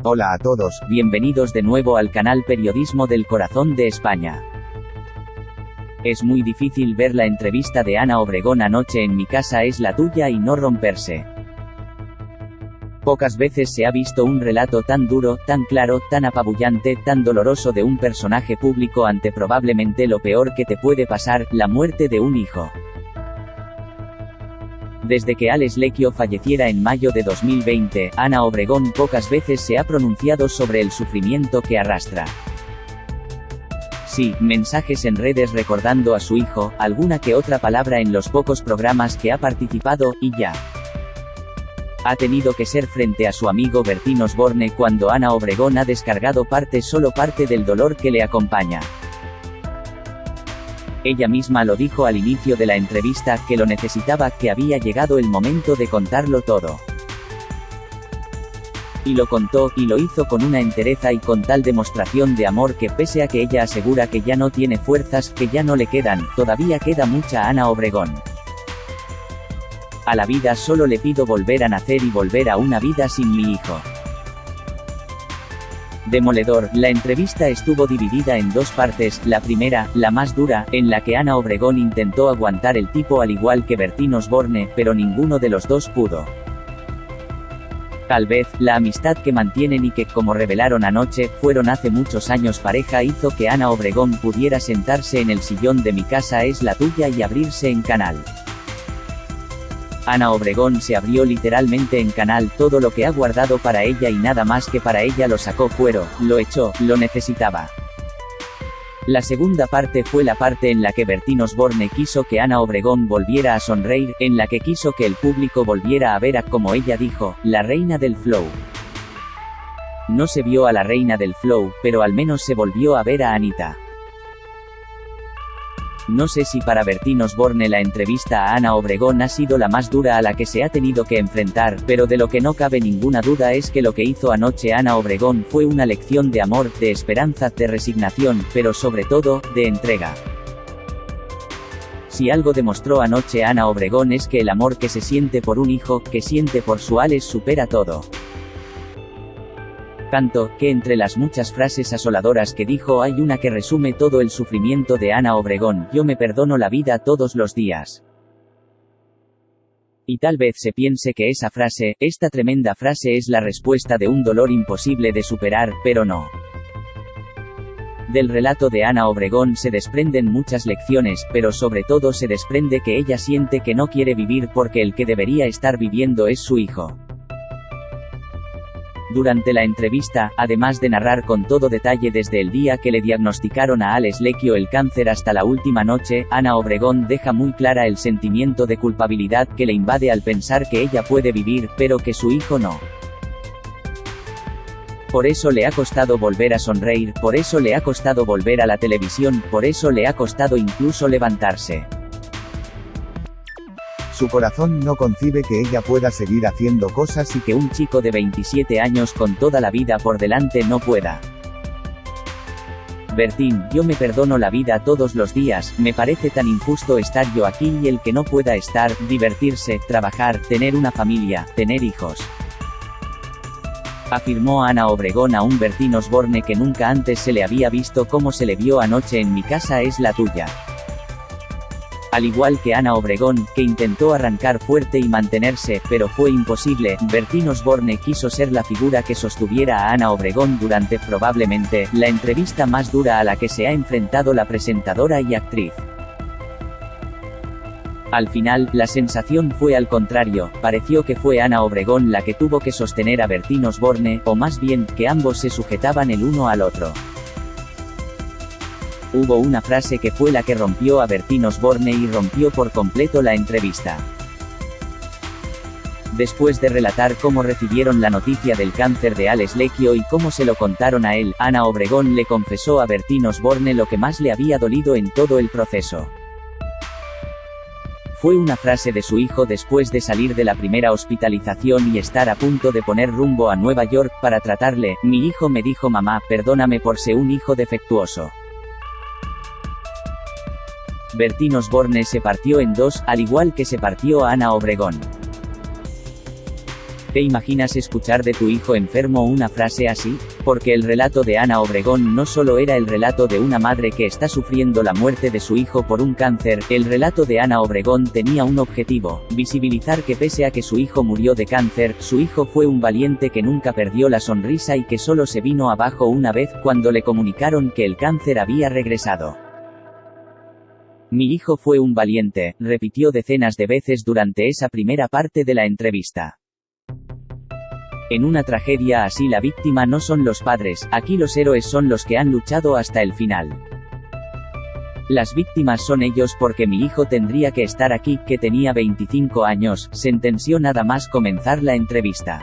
Hola a todos, bienvenidos de nuevo al canal Periodismo del Corazón de España. Es muy difícil ver la entrevista de Ana Obregón anoche en Mi casa es la tuya y no romperse. Pocas veces se ha visto un relato tan duro, tan claro, tan apabullante, tan doloroso de un personaje público ante probablemente lo peor que te puede pasar, la muerte de un hijo. Desde que Alex Lecquio falleciera en mayo de 2020, Ana Obregón pocas veces se ha pronunciado sobre el sufrimiento que arrastra. Sí, mensajes en redes recordando a su hijo, alguna que otra palabra en los pocos programas que ha participado, y ya. Ha tenido que ser frente a su amigo Bertín Osborne cuando Ana Obregón ha descargado solo parte del dolor que le acompaña. Ella misma lo dijo al inicio de la entrevista, que lo necesitaba, que había llegado el momento de contarlo todo. Y lo contó, y lo hizo con una entereza y con tal demostración de amor que pese a que ella asegura que ya no tiene fuerzas, que ya no le quedan, todavía queda mucha Ana Obregón. A la vida solo le pido volver a nacer y volver a una vida sin mi hijo. Demoledor, la entrevista estuvo dividida en dos partes, la primera, la más dura, en la que Ana Obregón intentó aguantar el tipo al igual que Bertín Osborne, pero ninguno de los dos pudo. Tal vez, la amistad que mantienen y que, como revelaron anoche, fueron hace muchos años pareja hizo que Ana Obregón pudiera sentarse en el sillón de Mi casa es la tuya y abrirse en canal. Ana Obregón se abrió literalmente en canal, todo lo que ha guardado para ella y nada más que para ella lo sacó fuera, lo echó, lo necesitaba. La segunda parte fue la parte en la que Bertín Osborne quiso que Ana Obregón volviera a sonreír, en la que quiso que el público volviera a ver a, como ella dijo, la reina del flow. No se vio a la reina del flow, pero al menos se volvió a ver a Anita. No sé si para Bertín Osborne la entrevista a Ana Obregón ha sido la más dura a la que se ha tenido que enfrentar, pero de lo que no cabe ninguna duda es que lo que hizo anoche Ana Obregón fue una lección de amor, de esperanza, de resignación, pero sobre todo, de entrega. Si algo demostró anoche Ana Obregón es que el amor que se siente por un hijo, que siente por su Alex supera todo. Tanto, que entre las muchas frases asoladoras que dijo hay una que resume todo el sufrimiento de Ana Obregón: yo me perdono la vida todos los días. Y tal vez se piense que esa frase, esta tremenda frase es la respuesta de un dolor imposible de superar, pero no. Del relato de Ana Obregón se desprenden muchas lecciones, pero sobre todo se desprende que ella siente que no quiere vivir porque el que debería estar viviendo es su hijo. Durante la entrevista, además de narrar con todo detalle desde el día que le diagnosticaron a Alex Lecquio el cáncer hasta la última noche, Ana Obregón deja muy clara el sentimiento de culpabilidad que le invade al pensar que ella puede vivir, pero que su hijo no. Por eso le ha costado volver a sonreír, por eso le ha costado volver a la televisión, por eso le ha costado incluso levantarse. Su corazón no concibe que ella pueda seguir haciendo cosas y que un chico de 27 años con toda la vida por delante no pueda. Bertín, yo me perdono la vida todos los días, me parece tan injusto estar yo aquí y el que no pueda estar, divertirse, trabajar, tener una familia, tener hijos. Afirmó Ana Obregón a un Bertín Osborne que nunca antes se le había visto como se le vio anoche en Mi casa es la tuya. Al igual que Ana Obregón, que intentó arrancar fuerte y mantenerse, pero fue imposible, Bertín Osborne quiso ser la figura que sostuviera a Ana Obregón durante, probablemente, la entrevista más dura a la que se ha enfrentado la presentadora y actriz. Al final, la sensación fue al contrario, pareció que fue Ana Obregón la que tuvo que sostener a Bertín Osborne, o más bien, que ambos se sujetaban el uno al otro. Hubo una frase que fue la que rompió a Bertín Osborne y rompió por completo la entrevista. Después de relatar cómo recibieron la noticia del cáncer de Alex Lecquio y cómo se lo contaron a él, Ana Obregón le confesó a Bertín Osborne lo que más le había dolido en todo el proceso. Fue una frase de su hijo después de salir de la primera hospitalización y estar a punto de poner rumbo a Nueva York para tratarle: mi hijo me dijo mamá, perdóname por ser un hijo defectuoso. Bertín Osborne se partió en dos, al igual que se partió Ana Obregón. ¿Te imaginas escuchar de tu hijo enfermo una frase así? Porque el relato de Ana Obregón no solo era el relato de una madre que está sufriendo la muerte de su hijo por un cáncer, el relato de Ana Obregón tenía un objetivo: visibilizar que pese a que su hijo murió de cáncer, su hijo fue un valiente que nunca perdió la sonrisa y que solo se vino abajo una vez cuando le comunicaron que el cáncer había regresado. Mi hijo fue un valiente, repitió decenas de veces durante esa primera parte de la entrevista. En una tragedia así la víctima no son los padres, aquí los héroes son los que han luchado hasta el final. Las víctimas son ellos porque mi hijo tendría que estar aquí, que tenía 25 años, sentenció nada más comenzar la entrevista.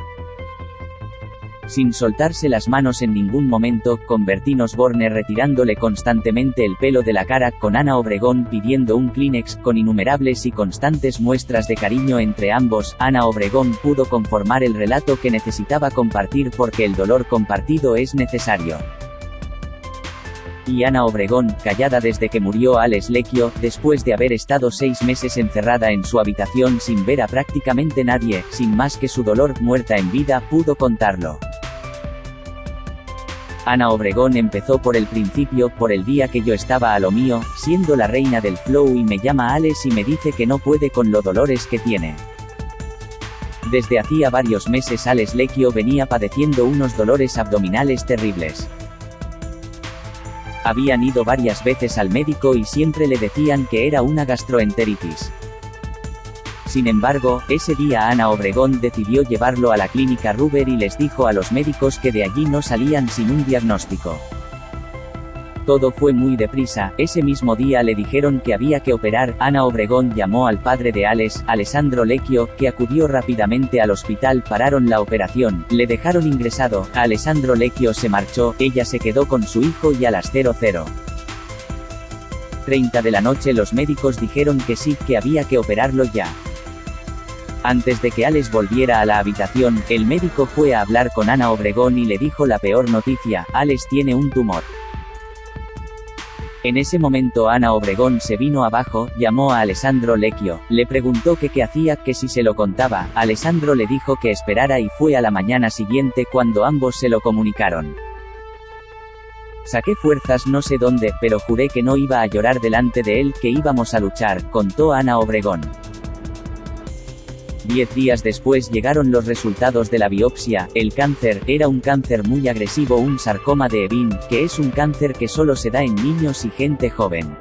Sin soltarse las manos en ningún momento, con Bertín Osborne retirándole constantemente el pelo de la cara, con Ana Obregón pidiendo un Kleenex, con innumerables y constantes muestras de cariño entre ambos, Ana Obregón pudo conformar el relato que necesitaba compartir porque el dolor compartido es necesario. Y Ana Obregón, callada desde que murió Alex Lecquio, después de haber estado 6 meses encerrada en su habitación sin ver a prácticamente nadie, sin más que su dolor, muerta en vida, pudo contarlo. Ana Obregón empezó por el principio, por el día que yo estaba a lo mío, siendo la reina del flow, y me llama Alex y me dice que no puede con los dolores que tiene. Desde hacía varios meses Alex Lecquio venía padeciendo unos dolores abdominales terribles. Habían ido varias veces al médico y siempre le decían que era una gastroenteritis. Sin embargo, ese día Ana Obregón decidió llevarlo a la clínica Ruber y les dijo a los médicos que de allí no salían sin un diagnóstico. Todo fue muy deprisa, ese mismo día le dijeron que había que operar. Ana Obregón llamó al padre de Alex, Alessandro Lecquio, que acudió rápidamente al hospital, pararon la operación, le dejaron ingresado, Alessandro Lecquio se marchó, ella se quedó con su hijo y a las 00:30 de la noche los médicos dijeron que sí, que había que operarlo ya. Antes de que Alex volviera a la habitación, el médico fue a hablar con Ana Obregón y le dijo la peor noticia: Alex tiene un tumor. En ese momento Ana Obregón se vino abajo, llamó a Alessandro Lecquio, le preguntó que qué hacía, que si se lo contaba, Alessandro le dijo que esperara y fue a la mañana siguiente cuando ambos se lo comunicaron. Saqué fuerzas no sé dónde, pero juré que no iba a llorar delante de él, que íbamos a luchar, contó Ana Obregón. 10 días después llegaron los resultados de la biopsia. El cáncer era un cáncer muy agresivo, un sarcoma de Ewing, que es un cáncer que solo se da en niños y gente joven.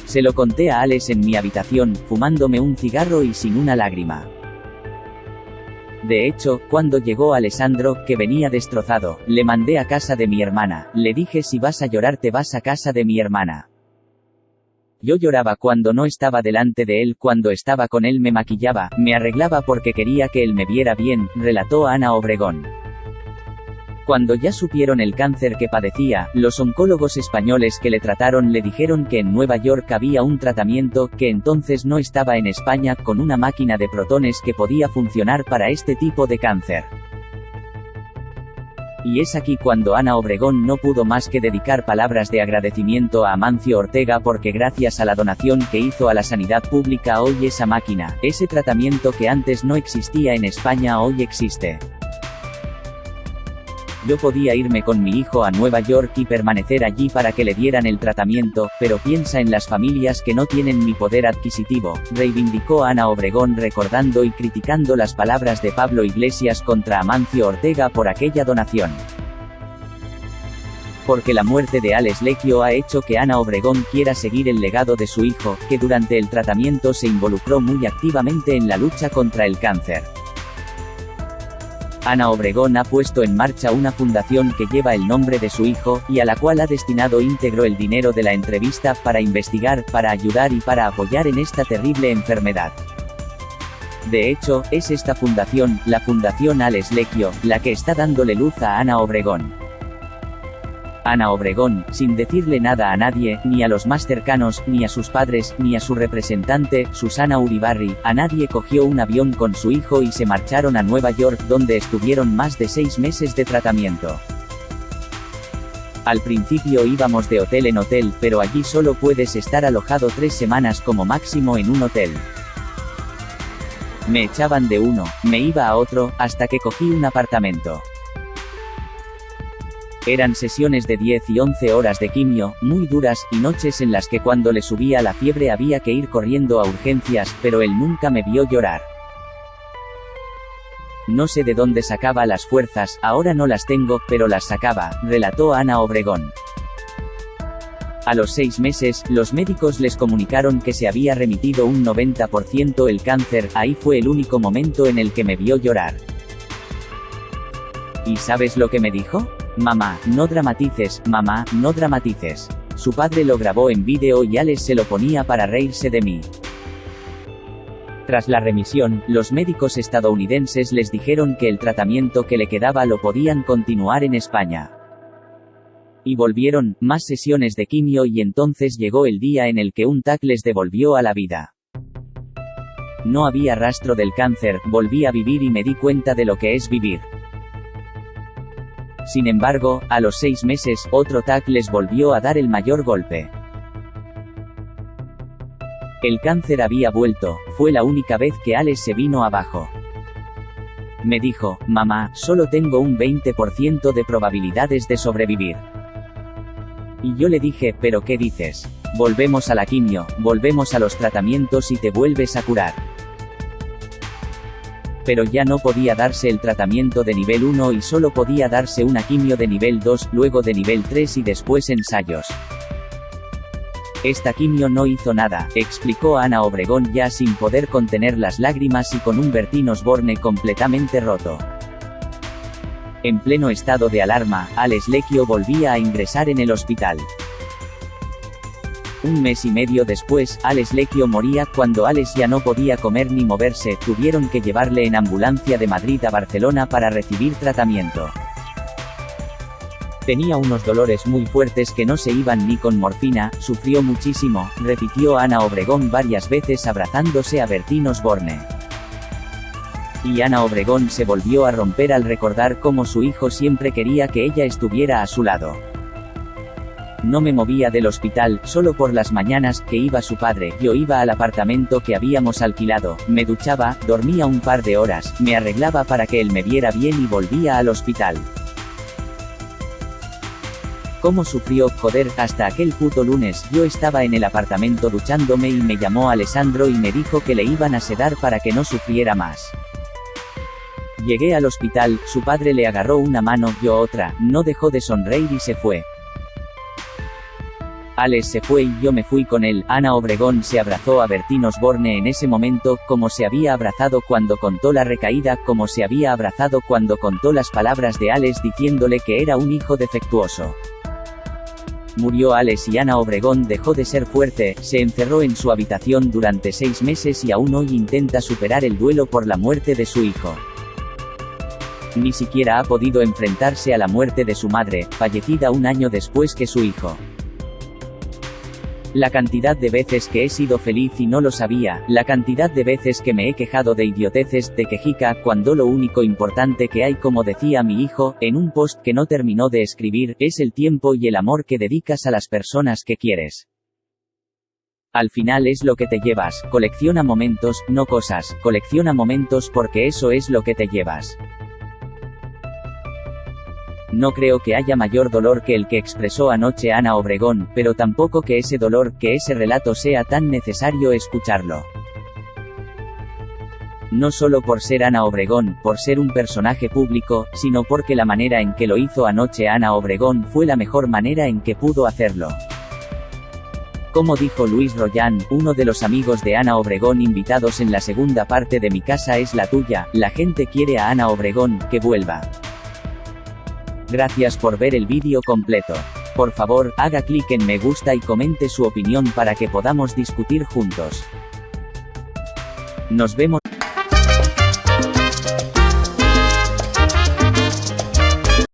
Se lo conté a Alex en mi habitación, fumándome un cigarro y sin una lágrima. De hecho, cuando llegó Alessandro, que venía destrozado, le mandé a casa de mi hermana, le dije: si vas a llorar te vas a casa de mi hermana. Yo lloraba cuando no estaba delante de él, cuando estaba con él me maquillaba, me arreglaba porque quería que él me viera bien, relató Ana Obregón. Cuando ya supieron el cáncer que padecía, los oncólogos españoles que le trataron le dijeron que en Nueva York había un tratamiento, que entonces no estaba en España, con una máquina de protones que podía funcionar para este tipo de cáncer. Y es aquí cuando Ana Obregón no pudo más que dedicar palabras de agradecimiento a Amancio Ortega porque gracias a la donación que hizo a la sanidad pública hoy esa máquina, ese tratamiento que antes no existía en España hoy existe. Yo podía irme con mi hijo a Nueva York y permanecer allí para que le dieran el tratamiento, pero piensa en las familias que no tienen mi poder adquisitivo, reivindicó Ana Obregón recordando y criticando las palabras de Pablo Iglesias contra Amancio Ortega por aquella donación. Porque la muerte de Alex Lecquio ha hecho que Ana Obregón quiera seguir el legado de su hijo, que durante el tratamiento se involucró muy activamente en la lucha contra el cáncer. Ana Obregón ha puesto en marcha una fundación que lleva el nombre de su hijo, y a la cual ha destinado íntegro el dinero de la entrevista, para investigar, para ayudar y para apoyar en esta terrible enfermedad. De hecho, es esta fundación, la Fundación Alex Lecquio, la que está dándole luz a Ana Obregón. Ana Obregón, sin decirle nada a nadie, ni a los más cercanos, ni a sus padres, ni a su representante, Susana Uribarri, a nadie, cogió un avión con su hijo y se marcharon a Nueva York, donde estuvieron más de 6 meses de tratamiento. Al principio íbamos de hotel en hotel, pero allí solo puedes estar alojado 3 semanas como máximo en un hotel. Me echaban de uno, me iba a otro, hasta que cogí un apartamento. Eran sesiones de 10 y 11 horas de quimio, muy duras, y noches en las que cuando le subía la fiebre había que ir corriendo a urgencias, pero él nunca me vio llorar. No sé de dónde sacaba las fuerzas, ahora no las tengo, pero las sacaba, relató Ana Obregón. A los 6 meses, los médicos les comunicaron que se había remitido un 90% el cáncer, ahí fue el único momento en el que me vio llorar. ¿Y sabes lo que me dijo? Mamá, no dramatices, mamá, no dramatices. Su padre lo grabó en vídeo y Alex se lo ponía para reírse de mí. Tras la remisión, los médicos estadounidenses les dijeron que el tratamiento que le quedaba lo podían continuar en España. Y volvieron, más sesiones de quimio y entonces llegó el día en el que un TAC les devolvió a la vida. No había rastro del cáncer, volví a vivir y me di cuenta de lo que es vivir. Sin embargo, a los 6 meses, otro TAC les volvió a dar el mayor golpe. El cáncer había vuelto, fue la única vez que Alex se vino abajo. Me dijo, mamá, solo tengo un 20% de probabilidades de sobrevivir. Y yo le dije, ¿pero qué dices? Volvemos a la quimio, volvemos a los tratamientos y te vuelves a curar. Pero ya no podía darse el tratamiento de nivel 1 y solo podía darse una quimio de nivel 2, luego de nivel 3 y después ensayos. Esta quimio no hizo nada, explicó Ana Obregón ya sin poder contener las lágrimas y con un Bertín Osborne completamente roto. En pleno estado de alarma, Alex Lecchio volvía a ingresar en el hospital. Un mes y medio después, Alex Lecchio moría. Cuando Alex ya no podía comer ni moverse, tuvieron que llevarle en ambulancia de Madrid a Barcelona para recibir tratamiento. Tenía unos dolores muy fuertes que no se iban ni con morfina, sufrió muchísimo, repitió Ana Obregón varias veces abrazándose a Bertín Osborne. Y Ana Obregón se volvió a romper al recordar cómo su hijo siempre quería que ella estuviera a su lado. No me movía del hospital, solo por las mañanas, que iba su padre, yo iba al apartamento que habíamos alquilado, me duchaba, dormía un par de horas, me arreglaba para que él me viera bien y volvía al hospital. ¿Cómo sufrió, joder, hasta aquel puto lunes? Yo estaba en el apartamento duchándome y me llamó Alessandro y me dijo que le iban a sedar para que no sufriera más. Llegué al hospital, su padre le agarró una mano, yo otra, no dejó de sonreír y se fue. Alex se fue y yo me fui con él. Ana Obregón se abrazó a Bertín Osborne en ese momento, como se había abrazado cuando contó la recaída, como se había abrazado cuando contó las palabras de Alex diciéndole que era un hijo defectuoso. Murió Alex y Ana Obregón dejó de ser fuerte, se encerró en su habitación durante 6 meses y aún hoy intenta superar el duelo por la muerte de su hijo. Ni siquiera ha podido enfrentarse a la muerte de su madre, fallecida un año después que su hijo. La cantidad de veces que he sido feliz y no lo sabía, la cantidad de veces que me he quejado de idioteces, de quejica, cuando lo único importante que hay, como decía mi hijo, en un post que no terminó de escribir, es el tiempo y el amor que dedicas a las personas que quieres. Al final es lo que te llevas, colecciona momentos, no cosas, colecciona momentos porque eso es lo que te llevas. No creo que haya mayor dolor que el que expresó anoche Ana Obregón, pero tampoco que ese dolor, que ese relato sea tan necesario escucharlo. No solo por ser Ana Obregón, por ser un personaje público, sino porque la manera en que lo hizo anoche Ana Obregón fue la mejor manera en que pudo hacerlo. Como dijo Luis Royan, uno de los amigos de Ana Obregón invitados en la segunda parte de Mi casa es la tuya, la gente quiere a Ana Obregón, que vuelva. Gracias por ver el vídeo completo. Por favor, haga clic en me gusta y comente su opinión para que podamos discutir juntos. Nos vemos.